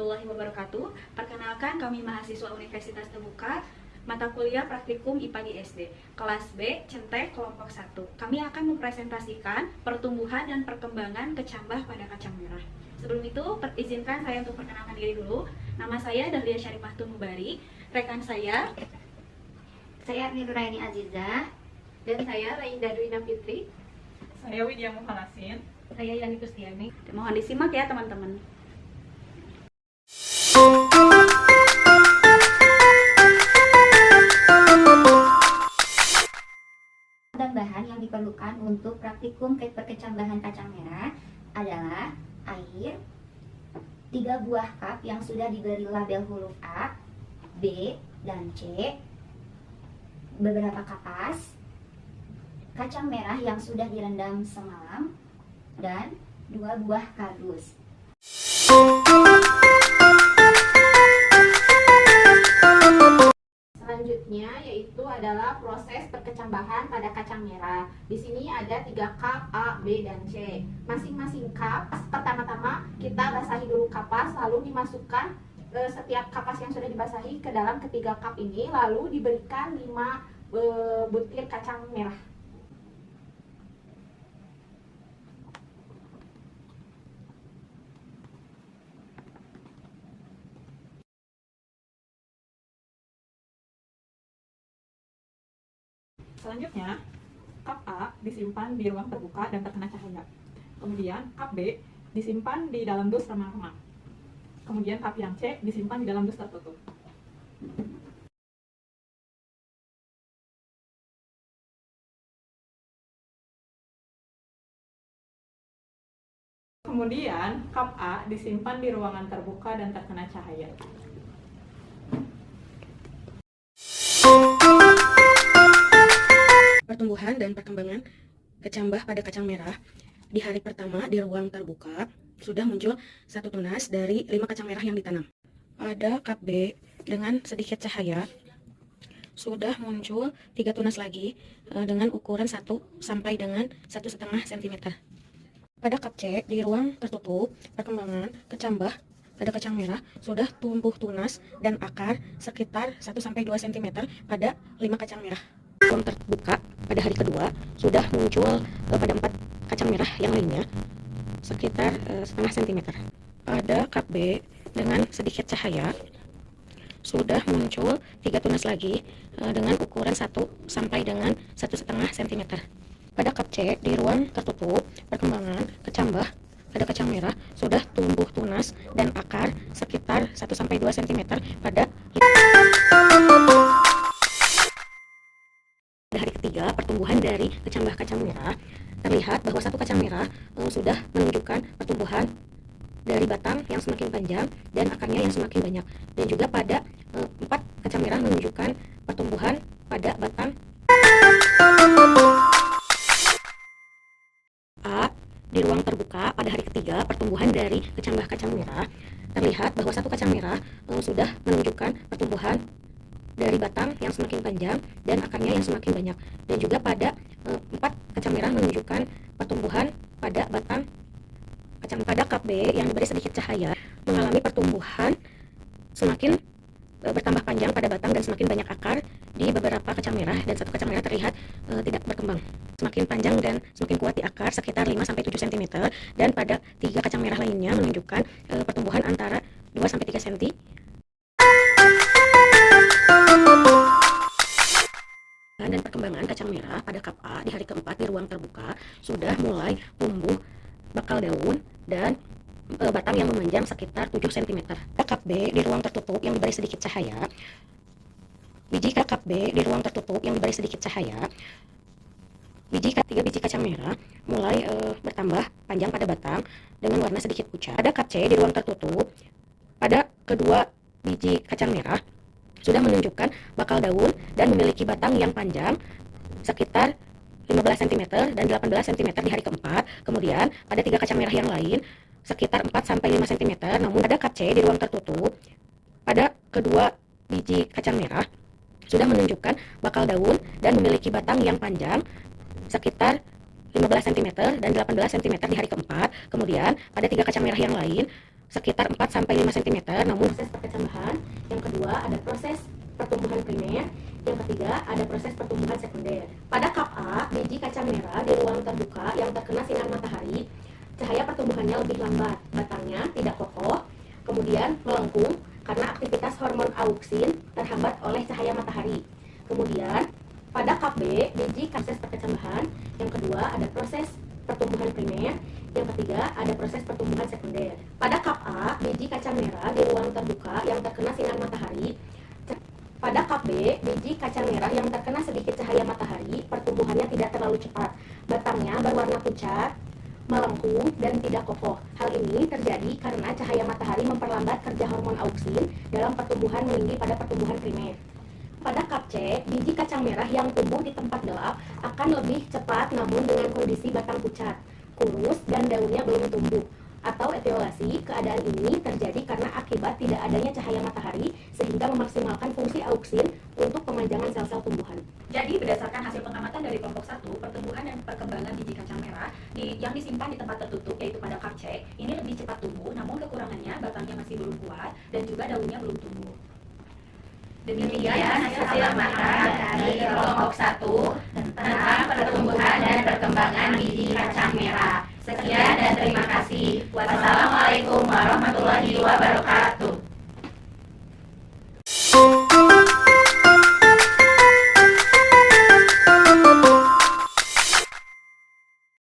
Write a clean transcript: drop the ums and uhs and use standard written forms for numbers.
warahmatullahi wabarakatuh. Perkenalkan, kami mahasiswa Universitas Terbuka, mata kuliah praktikum IPA di SD, kelas B, Centek, kelompok 1. Kami akan mempresentasikan pertumbuhan dan perkembangan kecambah pada kacang merah. Sebelum itu, izinkan saya untuk perkenalkan diri dulu. Nama saya Dahlia Syarifah Tumubari, rekan saya Nuraini Aziza, dan saya Rainda Dwina Fitri. Saya Widya Muhalasin. Saya Yani Kustiani. Mohon disimak ya teman-teman. bahan yang diperlukan untuk praktikum perkecambahan kacang merah adalah air, 3 buah cup yang sudah diberi label huruf A, B, dan C, beberapa kapas, kacang merah yang sudah direndam semalam, dan 2 buah kardus. Selanjutnya yaitu adalah proses perkecambahan pada kacang merah. Di sini ada 3 cup A, B, dan C. Masing-masing cup, pertama-tama kita basahi dulu kapas, lalu dimasukkan setiap kapas yang sudah dibasahi ke dalam ketiga cup ini, lalu diberikan 5 butir kacang merah. Selanjutnya, cup A disimpan di ruang terbuka dan terkena cahaya. Kemudian, cup B disimpan di dalam dus remang-remang. Kemudian, cup yang C disimpan di dalam dus tertutup. Kemudian, cup A disimpan di ruangan terbuka dan terkena cahaya. Pertumbuhan dan perkembangan kecambah pada kacang merah. Di hari pertama di ruang terbuka sudah muncul 1 tunas dari 5 kacang merah yang ditanam. Pada cup B dengan sedikit cahaya sudah muncul 3 tunas lagi dengan ukuran 1 sampai dengan 1,5 cm. Pada cup C di ruang tertutup, perkembangan kecambah pada kacang merah sudah tumbuh tunas dan akar sekitar 1 sampai 2 cm pada 5 kacang merah. Ruang terbuka pada hari kedua sudah muncul pada 4 kacang merah yang lainnya sekitar 0,5 cm. Pada cup B dengan sedikit cahaya sudah muncul 3 tunas lagi dengan ukuran 1 sampai dengan 1,5 cm. Pada cup C di ruang tertutup, perkembangan kecambah pada kacang merah sudah tumbuh tunas dan akar sekitar 1 sampai 2 cm pada hari ketiga pertumbuhan dari kecambah kacang merah. Terlihat bahwa 1 kacang merah sudah menunjukkan pertumbuhan dari batang yang semakin panjang dan akarnya yang semakin banyak, dan juga pada 4 kacang merah menunjukkan pertumbuhan pada batang A. Di ruang terbuka pada hari ketiga pertumbuhan dari kecambah kacang merah, terlihat bahwa 1 kacang merah sudah menunjukkan pertumbuhan dari batang yang semakin panjang dan akarnya yang semakin banyak, dan juga pada 4 kacang merah menunjukkan pertumbuhan pada batang kacang. Pada cup B yang diberi sedikit cahaya mengalami pertumbuhan semakin bertambah panjang pada batang dan semakin banyak akar di beberapa kacang merah, dan 1 kacang merah terlihat tidak berkembang, semakin panjang dan semakin kuat di akar sekitar 5 sampai 7 cm, dan pada 3 kacang merah lainnya menunjukkan pertumbuhan antara 2 sampai 3 cm. Dan perkembangan kacang merah pada cup A di hari keempat di ruang terbuka sudah mulai tumbuh bakal daun dan batang yang memanjang sekitar 7 cm. Cup B di ruang tertutup yang diberi sedikit cahaya. Cup B di ruang tertutup yang diberi sedikit cahaya. 3 biji kacang merah mulai bertambah panjang pada batang dengan warna sedikit pucat. Pada cup C di ruang tertutup, pada kedua biji kacang merah sudah menunjukkan bakal daun dan memiliki batang yang panjang sekitar 15 cm dan 18 cm di hari keempat. Kemudian pada 3 kacang merah yang lain sekitar 4 sampai 5 cm. Namun pada cup C di ruang tertutup, pada kedua biji kacang merah sudah menunjukkan bakal daun dan memiliki batang yang panjang sekitar 15 cm dan 18 cm di hari keempat. Kemudian pada 3 kacang merah yang lain sekitar 4-5 cm, namun proses perkecambahan. Yang kedua ada proses pertumbuhan primer. Yang ketiga ada proses pertumbuhan sekunder. Pada kap A, biji kacang merah di ruang terbuka yang terkena sinar matahari, cahaya pertumbuhannya lebih lambat, batangnya tidak kokoh, kemudian melengkung karena aktivitas hormon auksin terhambat oleh cahaya matahari. Kemudian pada kap B, biji proses perkecambahan. Yang kedua ada proses pertumbuhan primer. Yang ketiga ada proses pertumbuhan sekunder. Pada kap A, biji kacang merah di ruang terbuka yang terkena sinar matahari. Pada kap B, biji kacang merah yang terkena sedikit cahaya matahari, pertumbuhannya tidak terlalu cepat. Batangnya berwarna pucat, melengkung, dan tidak kokoh. Hal ini terjadi karena cahaya matahari memperlambat kerja hormon auksin dalam pertumbuhan meninggi pada pertumbuhan primer. Pada kap C, biji kacang merah yang tumbuh di tempat gelap akan lebih cepat namun dengan kondisi batang pucat, kurus, dan daunnya belum tumbuh. Atau etiolasi, keadaan ini terjadi karena akibat tidak adanya cahaya matahari sehingga memaksimalkan fungsi auksin untuk pemanjangan sel-sel tumbuhan. Jadi berdasarkan hasil pengamatan dari kelompok 1, pertumbuhan dan perkembangan biji kacang merah yang disimpan di tempat tertutup yaitu pada kap C ini lebih cepat tumbuh, namun kekurangannya batangnya masih belum kuat dan juga daunnya belum tumbuh. Demikian hasil pengamatan dari kelompok 1 tentang pertumbuhan dan perkembangan biji kacang merah. Sekian dan terima kasih. Wassalamualaikum warahmatullahi wabarakatuh.